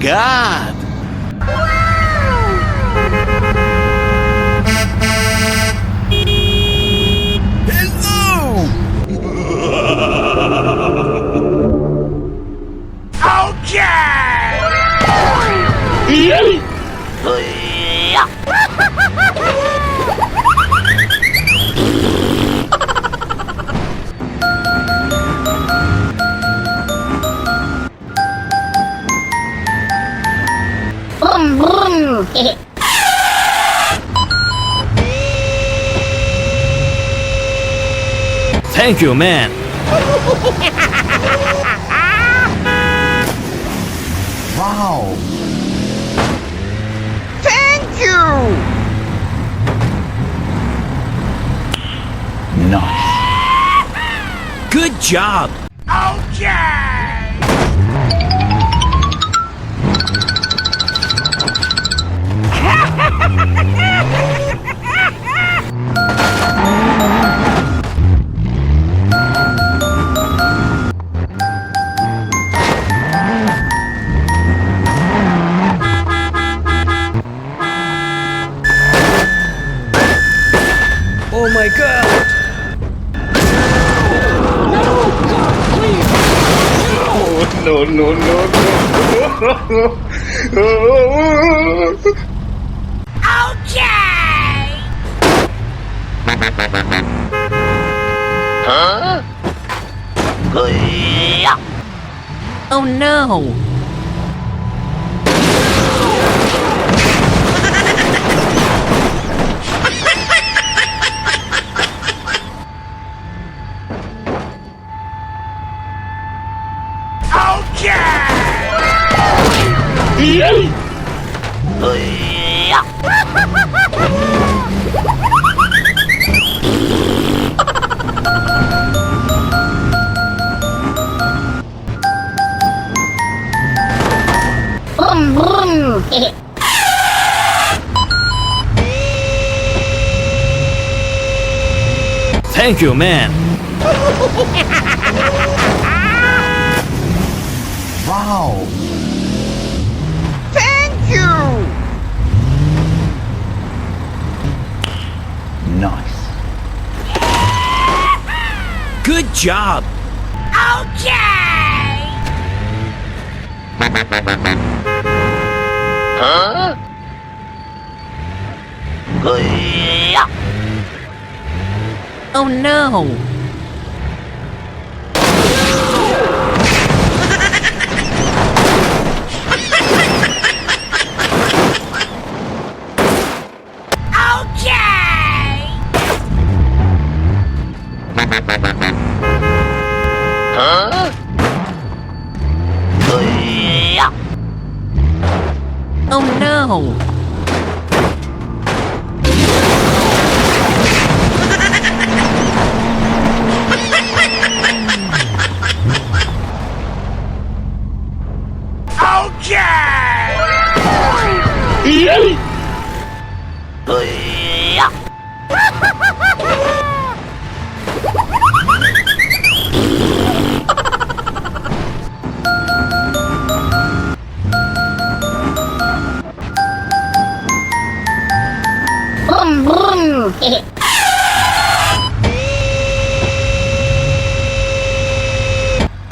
God! Hello! Brum, brum. Thank you, man. Wow. Thank you. Nice. Good job. Oh my God. No, no, no, no. Huh? Oh no. Brum, brum. Thank you, man. Wow. Thank you. Nice. Good job. Huh? Oh no. Huh? Oh no. Brum, brum.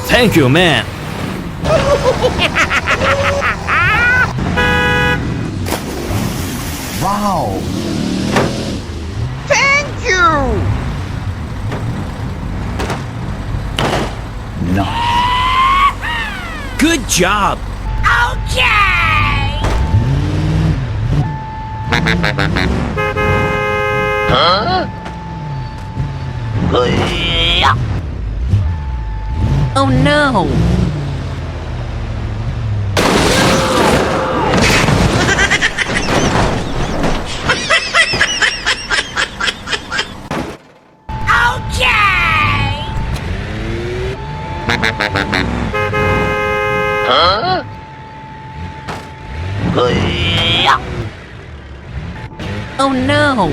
Thank you, man. Wow. Thank you. Nice. Good job. Huh? Oh no. Huh? Oh no.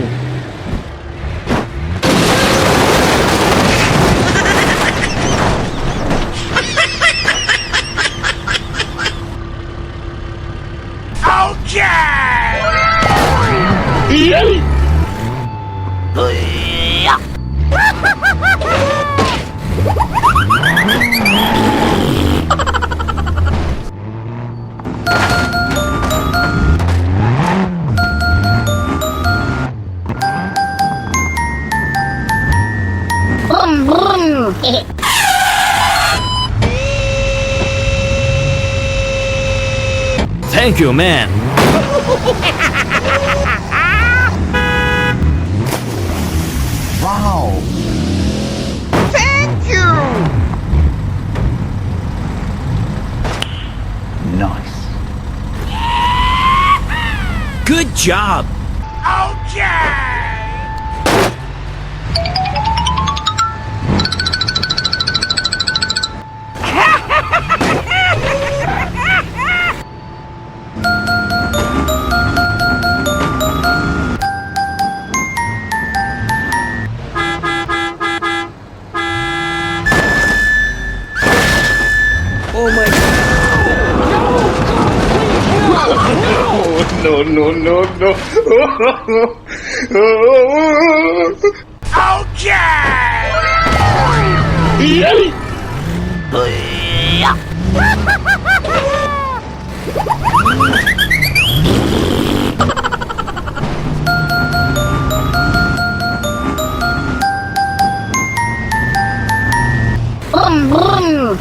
Brum, brum. Thank you, man. Wow. Thank you. Nice. Good job. Oh my God. No, no, no, no. Brum, brum.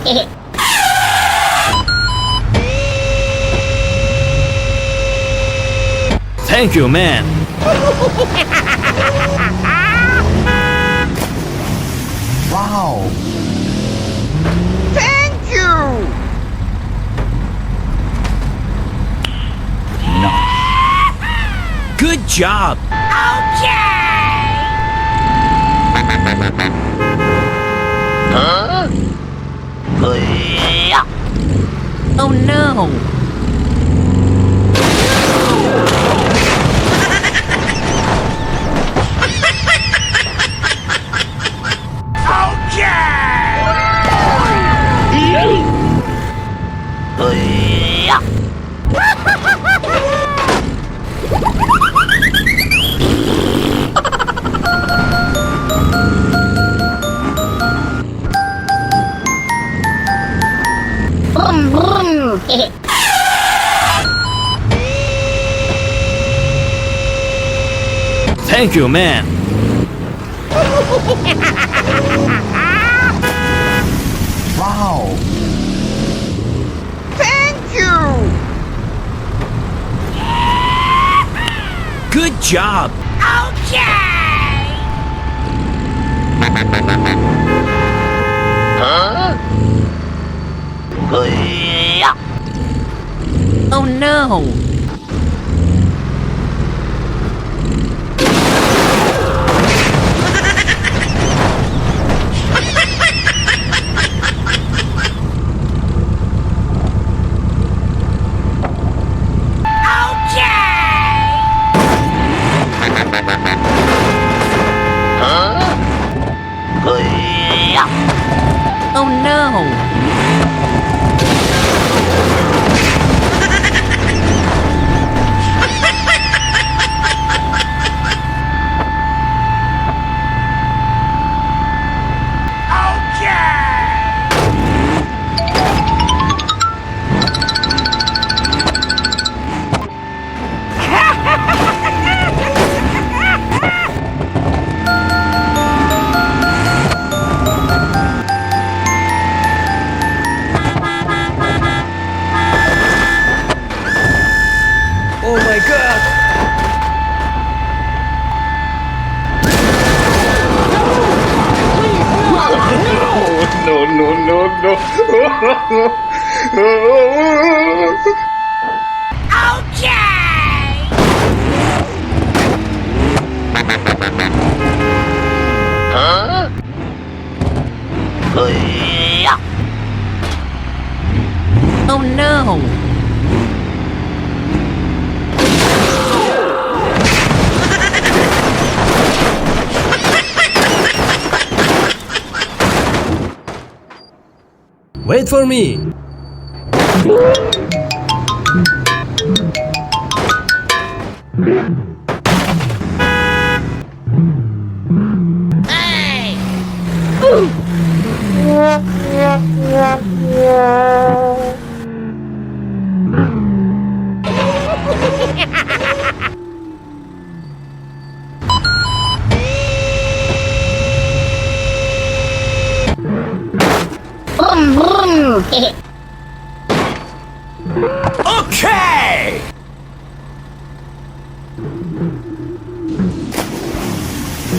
Thank you, man. Wow. Thank you. Nice. Good job. Huh? Oh no. Brum, brum. Thank you, man. Wow. Thank you. Good job. Huh? Oh no. Huh? Oh no. Oh my God. No, no, no, no. Huh? Oh no. Wait for me. Okay!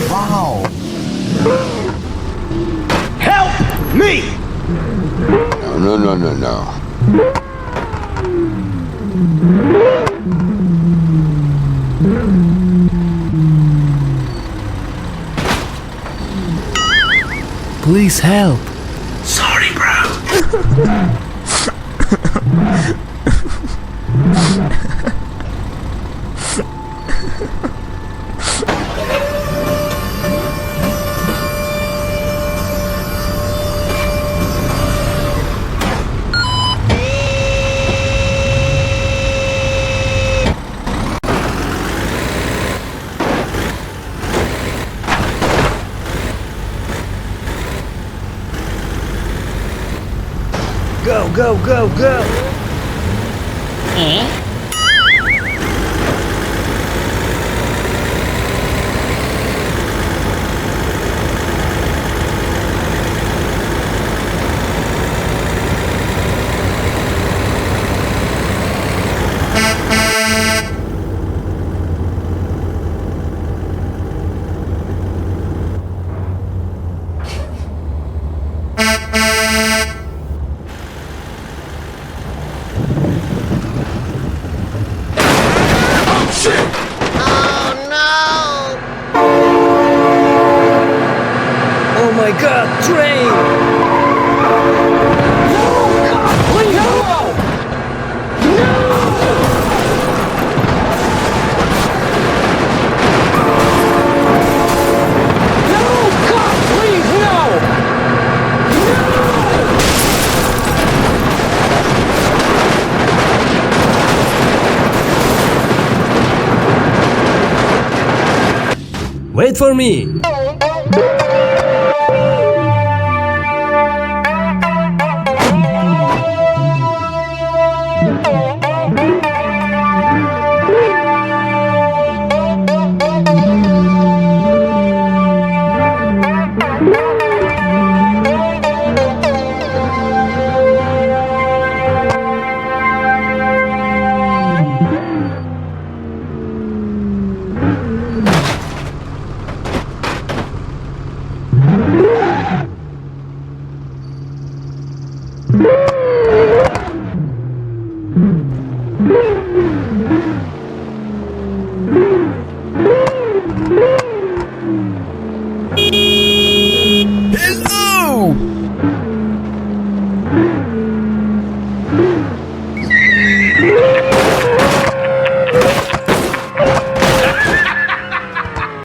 Wow! Help me! No, no, no, no, no. Please help. Sorry, bro. Go, go, go, go! Oh my god, train! No! God, please, no! No! God, please, no! Wait for me!